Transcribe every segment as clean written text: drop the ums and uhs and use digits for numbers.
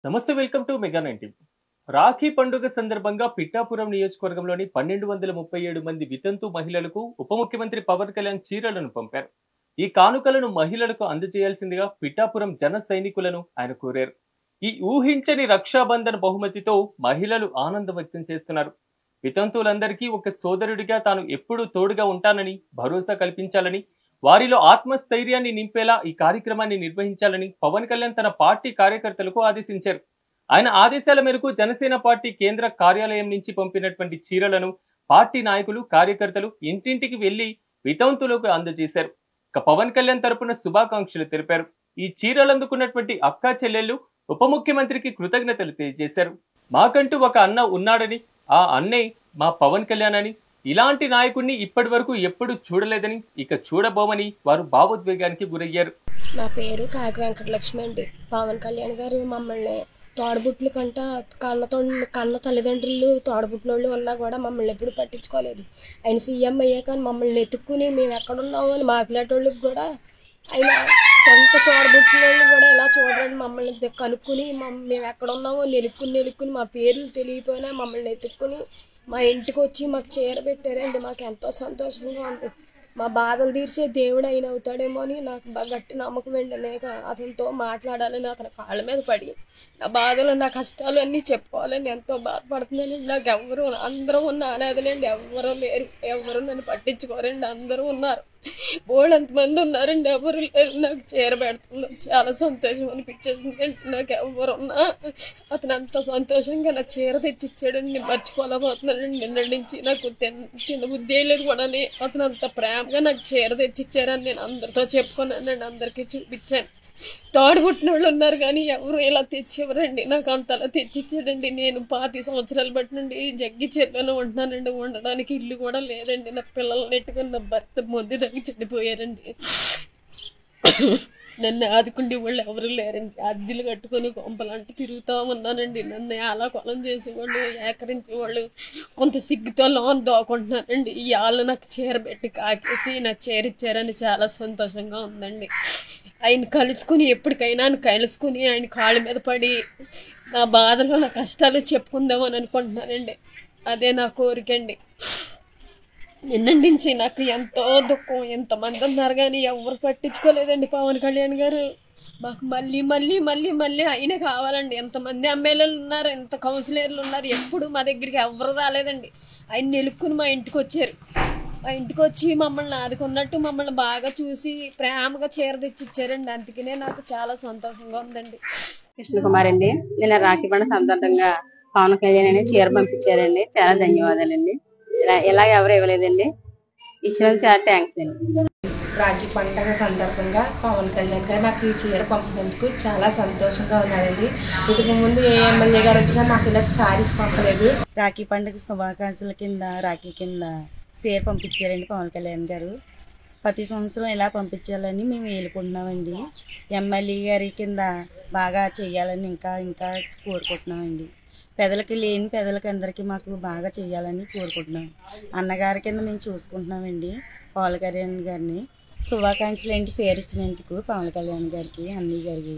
నమస్తే, welcome to mega 90. Rakhi పండుగ సందర్భంగా పిఠాపురం నియోజకవర్గంలోని 1237 మంది వితంతు మహిళలకు ఉప ముఖ్యమంత్రి పవన్ కళ్యాణ్ చీరలను పంపారు. ఈ కానుకలను మహిళలకు అందజేయాల్సిందిగా పిఠాపురం జన సైనికులను ఆయన కోరారు. ఈ ఊహించని రక్షాబంధన్ బహుమతితో మహిళలు ఆనందం వ్యక్తం చేస్తున్నారు. వితంతువులందరికీ ఒక సోదరుడిగా తాను ఎప్పుడూ తోడుగా ఉంటానని భరోసా కల్పించాలని, వారిలో ఆత్మస్థైర్యాన్ని నింపేలా ఈ కార్యక్రమాన్ని నిర్వహించాలని పవన్ కళ్యాణ్ తన పార్టీ కార్యకర్తలకు ఆదేశించారు. ఆయన ఆదేశాల మేరకు జనసేన పార్టీ కేంద్ర కార్యాలయం నుంచి పంపినటువంటి చీరలను పార్టీ నాయకులు, కార్యకర్తలు ఇంటింటికి వెళ్లి వితంతులకు అందజేశారు. ఇక పవన్ కళ్యాణ్ తరపున శుభాకాంక్షలు తెలిపారు. ఈ చీరలు అందుకున్నటువంటి అక్కా చెల్లెళ్లు ఉప ముఖ్యమంత్రికి కృతజ్ఞతలు తెలియజేశారు. మాకంటూ ఒక అన్న ఉన్నాడని, ఆ అన్నే మా పవన్ కళ్యాణ్ అని, ఇలాంటి నాయకుడిని ఇప్పటి వరకు ఎప్పుడు చూడలేదని, ఇక చూడబోమని వారు భావోద్వేగానికి గురయ్యారు. నా పేరు కాకి వెంకటలక్ష్మి అండి. పవన్ కళ్యాణ్ గారు మమ్మల్ని తోడబుట్లు కన్న తల్లిదండ్రులు తోడబుట్టినోళ్ళు ఉన్నా కూడా మమ్మల్ని ఎప్పుడు పట్టించుకోలేదు. ఆయన సీఎం అయ్యాక మమ్మల్ని ఎత్తుక్కుని మేము ఎక్కడున్నామో అని మాట్లాడేటోళ్ళకి కూడా ఆయన సొంత తోడబుట్టినోళ్ళు కూడా ఇలా చూడండి మమ్మల్ని కనుక్కుని మేము ఎక్కడున్నామో నెలుక్కుని మా పేర్లు తెలియపోయినా మమ్మల్ని ఎత్తుక్కుని మా ఇంటికి వచ్చి మాకు చీర పెట్టారండి. మాకు ఎంతో సంతోషంగా ఉంది. మా బాధలు తీర్చే దేవుడు ఆయన అవుతాడేమో అని నాకు గట్టి నమ్మకం అండి. అనేక అతనితో మాట్లాడాలని అతని కాళ్ళ మీద పడి నా బాధలు, నా కష్టాలు అన్నీ చెప్పుకోవాలని ఎంతో బాధపడుతున్నానండి. నాకు ఎవరు అందరూ ఉన్న అనాథనండి, ఎవరు లేరు, ఎవరు నన్ను పట్టించుకోరండి. అందరూ ఉన్నారు, బోళ్ళంతమంది ఉన్నారండి, ఎవరు లేరు. నాకు చీర పెడుతున్నాం చాలా సంతోషం అనిపించేసిందండి. నాకు ఎవరున్నా అతను అంత సంతోషంగా నా చీర తెచ్చిచ్చాడని నేను మర్చిపోలేకపోతున్నానండి. నిన్న నుంచి నాకు తిన బుద్ధి లేదు కూడా అతను అంత ప్రేమగా నాకు చీర తెచ్చిచ్చారని నేను అందరితో చెప్పుకున్నానండి, అందరికీ చూపించాను. తోడబుట్టిన వాళ్ళు ఉన్నారు కానీ ఎవరు ఇలా తెచ్చేవరండి. నాకు అంతలా తెచ్చిచ్చాడండి. నేను 25 సంవత్సరాలు బట్టి నుండి జగ్గి చెరువులో ఉంటున్నానండి. ఉండడానికి ఇల్లు కూడా లేదండి. నా పిల్లల్ని నెట్టుకుని నా భర్త ముందు తగ్గి చెడిపోయారండి. నన్ను ఆదుకుండే వాళ్ళు ఎవరు లేరండి. అద్దెలు కట్టుకొని కొంపలంటూ తిరుగుతూ ఉన్నానండి. నన్ను అలా కొలం చేసేవాళ్ళు, ఏకరించేవాళ్ళు కొంత సిగ్గుతో లోన్ దోకుంటున్నానండి. ఈ వాళ్ళు నాకు చీర పెట్టి కాకేసి నాకు చీర ఇచ్చారని చాలా సంతోషంగా ఉందండి. ఆయన కలుసుకుని ఎప్పటికైనా కలుసుకుని ఆయన కాళ్ళ మీద పడి నా బాధలు, నా కష్టాలు చెప్పుకుందామని అనుకుంటున్నానండి. అదే నా కోరికండి. నిన్న నుంచి నాకు ఎంతో దుఃఖం. ఎంతమంది ఉన్నారు కానీ ఎవరు పట్టించుకోలేదండి. పవన్ కళ్యాణ్ గారు మాకు మళ్ళీ మళ్ళీ మళ్ళీ మళ్ళీ ఆయనే కావాలండి. ఎంతమంది ఎమ్మెల్యేలు ఉన్నారు, ఎంత కౌన్సిలర్లు ఉన్నారు, ఎప్పుడు మా దగ్గరికి ఎవరు రాలేదండి. ఆయన నిలుక్కుని మా ఇంటికి వచ్చారు. మా ఇంటికి వచ్చి మమ్మల్ని ఆదుకున్నట్టు మమ్మల్ని బాగా చూసి ప్రేమగా చీర తెచ్చిచ్చారండి. అందుకనే నాకు చాలా సంతోషంగా ఉందండి. కృష్ణకుమార్ అండి. నిన్న రాఖీ పండుగ సందర్భంగా పవన్ కళ్యాణ్ అని చీర పంపించారండి. చాలా ధన్యవాదాలండి. ఇలా ఎవరు ఇవ్వలేదండి, ఇచ్చినందుకు చాలా థ్యాంక్స్ అండి. రాఖీ పండుగ సందర్భంగా పవన్ కళ్యాణ్ గారు నాకు ఈ చీర పంపినందుకు చాలా సంతోషంగా ఉన్నారండి. ఇంతకు ముందు ఏ ఎమ్మెల్యే గారు వచ్చినా మాకు ఇలా సారీస్ పంపలేదు. రాఖీ పండుగ శుభాకాంక్షల కింద రాఖీ కింద చీర పంపించారండి పవన్ కళ్యాణ్ గారు. ప్రతి సంవత్సరం ఇలా పంపించాలని మేము వేలుకుంటున్నామండి. ఎమ్మెల్యే గారి కింద బాగా చేయాలని ఇంకా ఇంకా కోరుకుంటున్నామండి. పెదలకి అందరికీ మాకు బాగా చేయాలని కోరుకుంటున్నాం. అన్నగారి కింద మేము చూసుకుంటున్నామండి పవన్ కళ్యాణ్ గారిని. శుభాకాంక్షలు ఏంటి చీర ఇచ్చినందుకు పవన్ కళ్యాణ్ గారికి, అన్నయ్య గారికి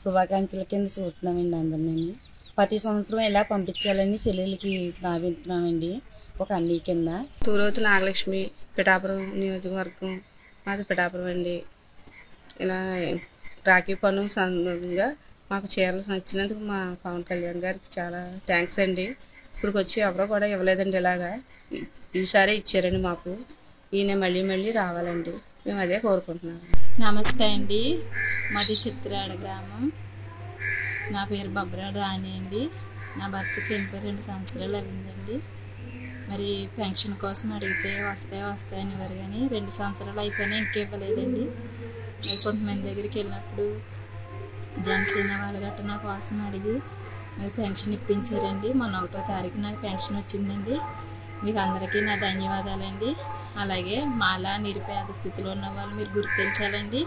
శుభాకాంక్షల కింద చూస్తున్నామండి. అందరినీ ప్రతి సంవత్సరం ఇలా పంపించాలని చెల్లెలకి భావిస్తున్నామండి ఒక అన్నయ్య కింద. తూరోతు నాగలక్ష్మి, పిఠాపురం నియోజకవర్గం మాది పిఠాపురం అండి. ఇలా రాఖీ పండుగ సందర్భంగా మాకు చీరలు ఇచ్చినందుకు మా పవన్ కళ్యాణ్ గారికి చాలా థ్యాంక్స్ అండి. ఇప్పుడు వచ్చి ఎవరో కూడా ఇవ్వలేదండి ఇలాగా, ఈసారి ఇచ్చారండి మాకు. ఈయన మళ్ళీ మళ్ళీ రావాలండి, మేము అదే కోరుకుంటున్నాము. నమస్తే అండి, మాది చిత్రాడ గ్రామం. నా పేరు బబ్రాడు రాణి అండి. నా భర్త చనిపోయి 2 సంవత్సరాలు అయిందండి. మరి పెన్షన్ కోసం అడిగితే వస్తాయి అనేవారు కానీ 2 సంవత్సరాలు అయిపోయినా ఇంకివ్వలేదండి. మరి కొంతమంది దగ్గరికి వెళ్ళినప్పుడు జనసేన వాళ్ళు గట్ట నా కోసం అడిగి మరి పెన్షన్ ఇప్పించారండి. మొన్న 1వ తారీఖు నాకు పెన్షన్ వచ్చిందండి. మీకు అందరికీ నా ధన్యవాదాలండి. అలాగే మాలా నిరుపేద స్థితిలో ఉన్న వాళ్ళు మీరు గుర్తించాలండి.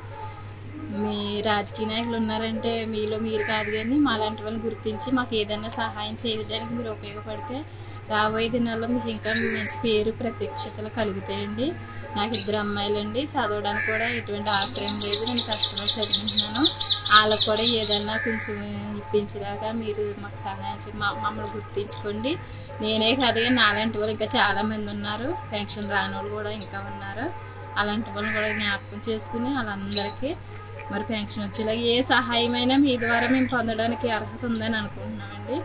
మీ రాజకీయ నాయకులు ఉన్నారంటే మీలో మీరు కాదు కానీ మాలాంటి వాళ్ళని గుర్తించి మాకు ఏదైనా సహాయం చేయడానికి మీరు ఉపయోగపడితే రాబోయే దినాల్లో మీకు ఇంకా మంచి పేరు ప్రత్యక్షతలు కలుగుతాయండి. నాకు 2 అమ్మాయిలండి. చదవడానికి కూడా ఎటువంటి ఆశ్రయం లేదు. నేను కష్టపడి చదివింటున్నాను. వాళ్ళకు కూడా ఏదన్నా కొంచెం ఇప్పించేలాగా మీరు మాకు సహాయం మమ్మల్ని గుర్తించుకోండి. నేనే కాదు, నాలాంటి వాళ్ళు ఇంకా చాలామంది ఉన్నారు. పెన్షన్ రాని వాళ్ళు కూడా ఇంకా ఉన్నారు. అలాంటి వాళ్ళని కూడా జ్ఞాపకం చేసుకుని వాళ్ళందరికీ మరి పెన్షన్ వచ్చేలాగా ఏ సహాయమైనా మీ ద్వారా మేము పొందడానికి అర్హత ఉందని అనుకుంటున్నామండి.